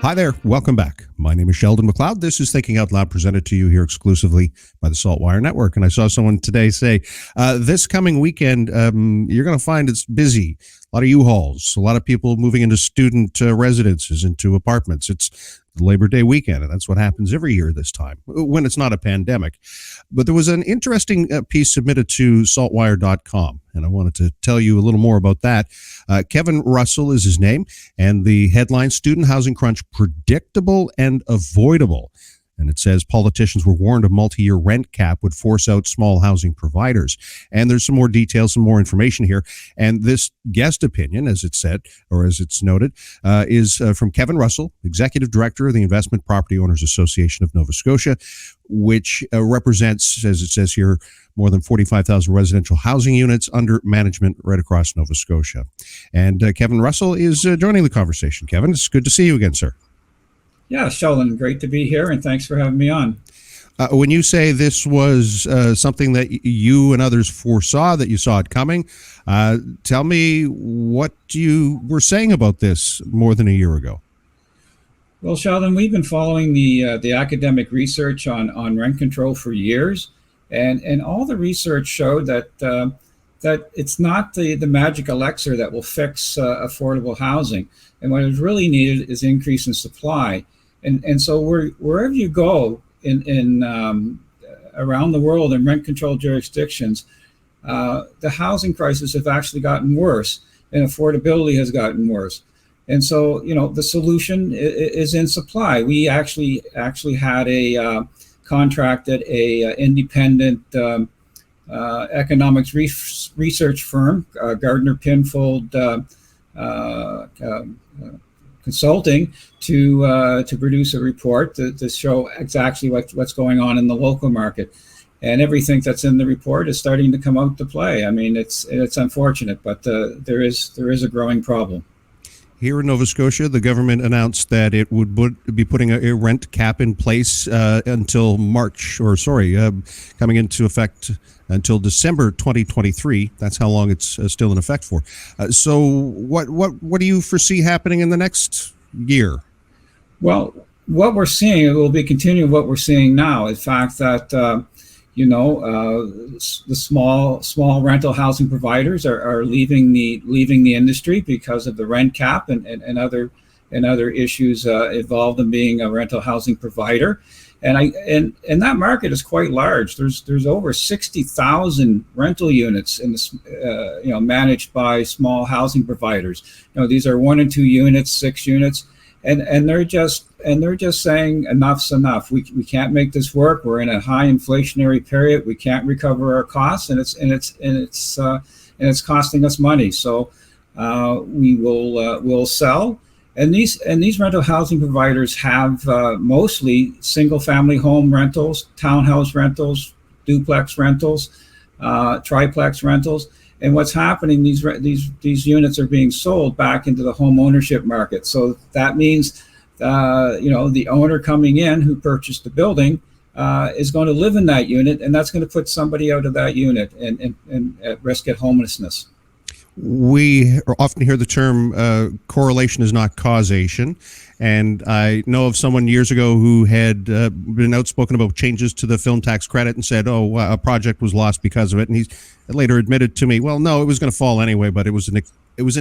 Hi there. Welcome back. My name is Sheldon McLeod. This is Thinking Out Loud, presented to you here exclusively by the Saltwire Network. And I saw someone today say, this coming weekend, you're going to find it's busy. A lot of U-Hauls, a lot of people moving into student residences, into apartments. It's Labor Day weekend, and that's what happens every year this time, when it's not a pandemic. But there was an interesting piece submitted to saltwire.com, and I wanted to tell you a little more about that. Kevin Russell is his name, and the headline, Student Housing Crunch Predictable and Avoidable. And it says politicians were warned a multi-year rent cap would force out small housing providers. And there's some more details, some more information here. And this guest opinion, as it's said, or as it's noted, is from Kevin Russell, Executive Director of the Investment Property Owners Association of Nova Scotia, which represents, as it says here, more than 45,000 residential housing units under management right across Nova Scotia. And Kevin Russell is joining the conversation. Kevin, it's good to see you again, sir. Yeah, Sheldon, great to be here, and thanks for having me on. When you say this was something that you and others foresaw, that you saw it coming, tell me what you were saying about this more than a year ago. Well, Sheldon, we've been following the academic research on rent control for years, and all the research showed that it's not the magic elixir that will fix affordable housing, and what is really needed is increase in supply. And so wherever you go in around the world in rent control jurisdictions, the housing crisis have actually gotten worse, and affordability has gotten worse. And so, the solution is in supply. We actually had a contracted a independent economics research firm, Gardner Pinfold Consulting, to produce a report to show exactly what's going on in the local market, and everything that's in the report is starting to come out to play. I mean, it's unfortunate, but there is a growing problem. Here in Nova Scotia, the government announced that it would be putting a rent cap in place until coming into effect until December 2023. That's how long it's still in effect for. So what do you foresee happening in the next year? Well, what we're seeing, it will be continuing what we're seeing now. In fact, that the small rental housing providers are leaving the industry because of the rent cap and other issues involved in being a rental housing provider. And that market is quite large. There's over 60,000 rental units in this, managed by small housing providers. These are 1 and 2 units, 6 units, and they're just saying enough's enough. We can't make this work. We're in a high inflationary period. We can't recover our costs, and it's costing us money. So we'll sell. And these rental housing providers have mostly single-family home rentals, townhouse rentals, duplex rentals, triplex rentals. And what's happening? These units are being sold back into the home ownership market. So that means, the owner coming in who purchased the building is going to live in that unit, and that's going to put somebody out of that unit and at risk of homelessness. We often hear the term correlation is not causation. And I know of someone years ago who had been outspoken about changes to the film tax credit and said, a project was lost because of it. And he later admitted to me, well, no, it was going to fall anyway, but it was an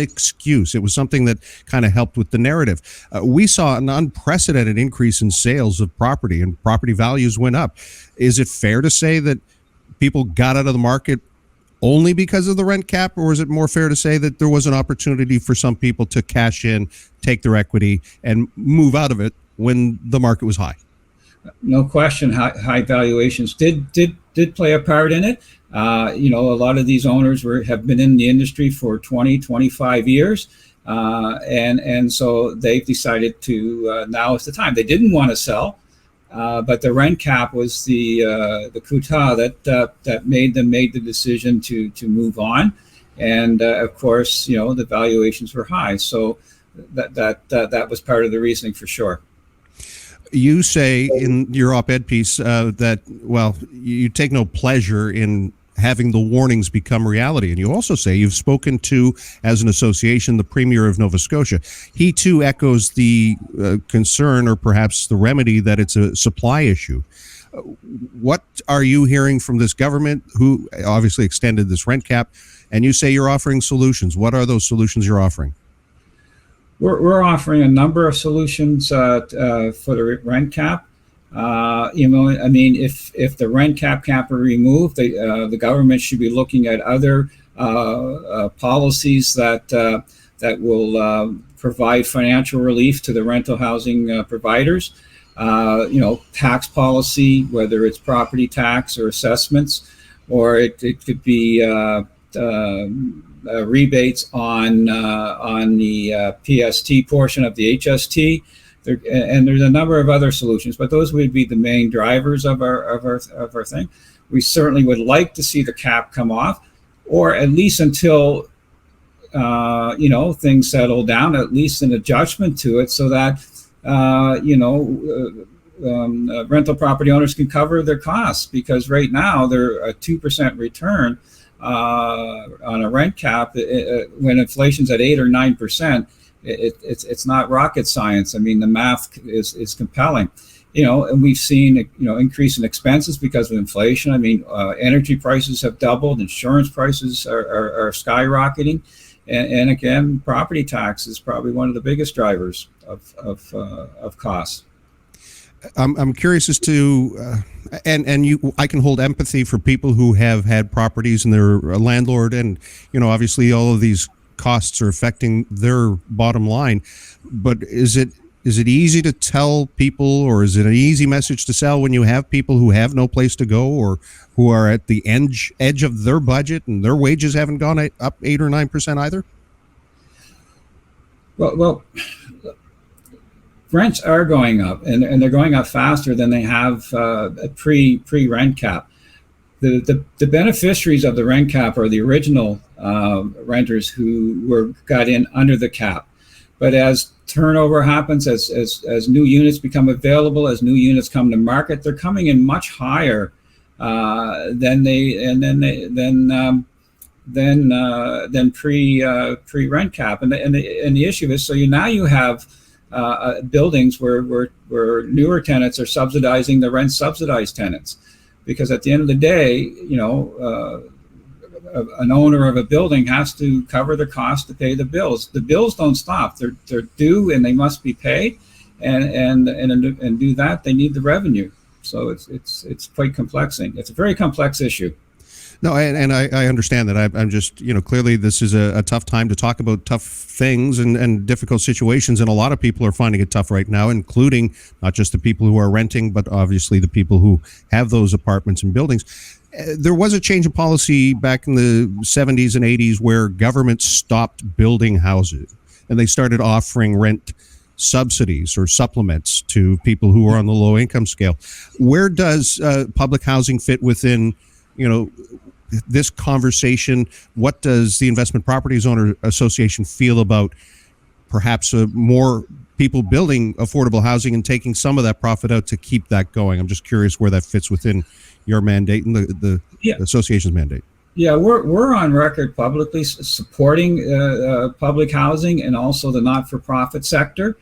excuse. It was something that kind of helped with the narrative. We saw an unprecedented increase in sales of property, and property values went up. Is it fair to say that people got out of the market only because of the rent cap, or is it more fair to say that there was an opportunity for some people to cash in, take their equity, and move out of it when the market was high? No question, high valuations did play a part in it. A lot of these owners have been in the industry for 20, 25 years, and so they've decided to now is the time. They didn't want to sell. But the rent cap was the coup that made them make the decision to move on, and of course, the valuations were high. So that was part of the reasoning for sure. You say in your op-ed piece that you take no pleasure in having the warnings become reality. And you also say you've spoken to, as an association, the Premier of Nova Scotia. He too echoes the concern, or perhaps the remedy, that it's a supply issue. What are you hearing from this government, who obviously extended this rent cap, and you say you're offering solutions? What are those solutions you're offering? We're offering a number of solutions for the rent cap. If the rent cap can't be removed, the government should be looking at other policies that will provide financial relief to the rental housing providers. Tax policy, whether it's property tax or assessments, or it could be rebates on the PST portion of the HST. And there's a number of other solutions, but those would be the main drivers of our thing. We certainly would like to see the cap come off, or at least until things settle down, at least an adjustment to it, so that rental property owners can cover their costs. Because right now they're a 2% return on a rent cap. When inflation's at 8 or 9%. It's not rocket science. I mean, the math is compelling, and we've seen, increase in expenses because of inflation. I mean, energy prices have doubled, insurance prices are skyrocketing. And again, property tax is probably one of the biggest drivers of costs. I'm curious as to, I can hold empathy for people who have had properties and they're a landlord, and, obviously all of these costs are affecting their bottom line. But is it easy to tell people, or is it an easy message to sell when you have people who have no place to go, or who are at the edge of their budget and their wages haven't gone up 8 or 9% either? Well, rents are going up, and they're going up faster than they have a pre-rent cap. The beneficiaries of the rent cap are the original renters who got in under the cap. But as turnover happens, as new units become available, as new units come to market, they're coming in much higher than pre-rent cap. And the issue is, so now you have buildings where newer tenants are subsidizing the rent-subsidized tenants. Because at the end of the day, an owner of a building has to cover the cost to pay the bills. The bills don't stop; they're due, and they must be paid. And do that, they need the revenue. So it's quite complexing. It's a very complex issue. No, and I understand that. I'm just, clearly this is a tough time to talk about tough things and difficult situations. And a lot of people are finding it tough right now, including not just the people who are renting, but obviously the people who have those apartments and buildings. There was a change of policy back in the 70s and 80s where government stopped building houses and they started offering rent subsidies or supplements to people who are on the low income scale. Where does public housing fit within, this conversation? What does the Investment Properties Owner Association feel about perhaps more people building affordable housing and taking some of that profit out to keep that going? I'm just curious where that fits within your mandate and the association's mandate. Yeah, we're on record publicly supporting public housing and also the not-for-profit sector.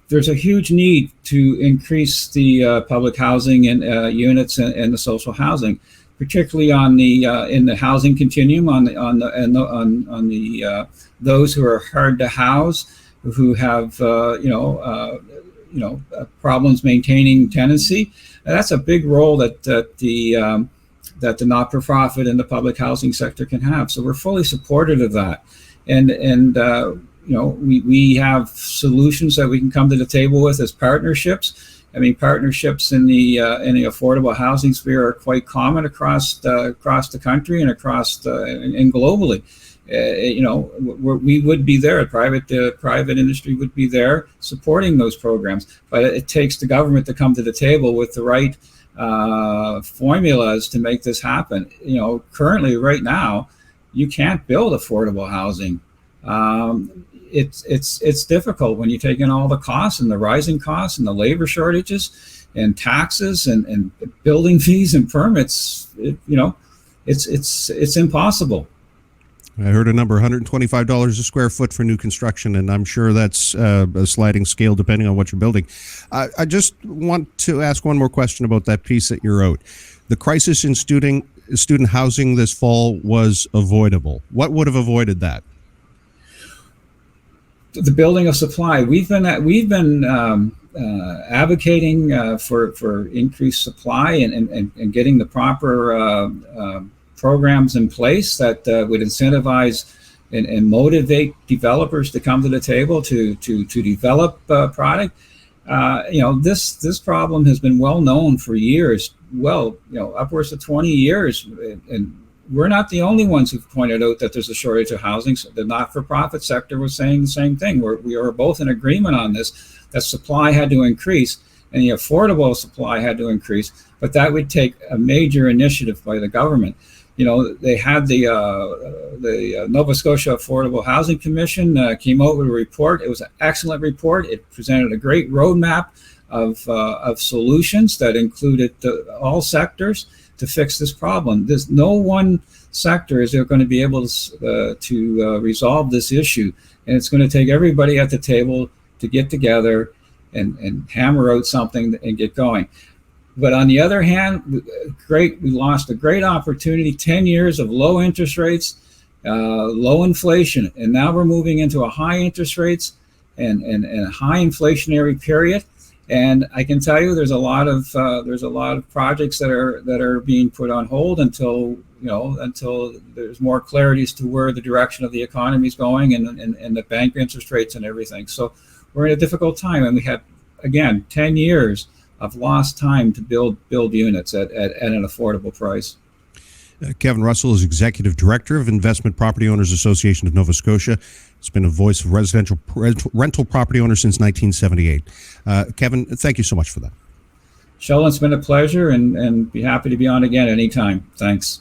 There's a huge need to increase the public housing and units and the social housing, particularly on the in the housing continuum, on the those who are hard to house, who have problems maintaining tenancy. And that's a big role that the not-for-profit and the public housing sector can have. So we're fully supportive of that, and we have solutions that we can come to the table with as partnerships. I mean, partnerships in the affordable housing sphere are quite common across the country and and globally. We would be there. Private industry would be there supporting those programs, but it takes the government to come to the table with the right formulas to make this happen. Currently, right now, you can't build affordable housing. It's difficult when you take in all the costs and the rising costs and the labor shortages and taxes and building fees and permits. it's impossible. I heard a number, $125 a square foot for new construction, and I'm sure that's a sliding scale depending on what you're building. I just want to ask one more question about that piece that you wrote. The crisis in student housing this fall was avoidable. What would have avoided that? The building of supply. We've been advocating for increased supply and getting the proper programs in place that would incentivize and motivate developers to come to the table to develop product. This problem has been well known for years, upwards of 20 years, and we're not the only ones who've pointed out that there's a shortage of housing. So the not-for-profit sector was saying the same thing. We are both in agreement on this, that supply had to increase and the affordable supply had to increase, but that would take a major initiative by the government. They had the Nova Scotia Affordable Housing Commission came out with a report. It was an excellent report. It presented a great roadmap of solutions that included all sectors to fix this problem. There's no one sector is going to be able to resolve this issue, and it's going to take everybody at the table to get together and hammer out something and get going. But on the other hand, we lost a great opportunity, 10 years of low interest rates, low inflation, and now we're moving into a high interest rates and a high inflationary period. And I can tell you, there's a lot of projects that are being put on hold until there's more clarity as to where the direction of the economy is going and the bank interest rates and everything. So we're in a difficult time, and we have, again, 10 years of lost time to build units at an affordable price. Kevin Russell is Executive Director of Investment Property Owners Association of Nova Scotia. He's been a voice of residential rental property owners since 1978. Kevin, thank you so much for that. Sheldon, it's been a pleasure, and be happy to be on again anytime. Thanks.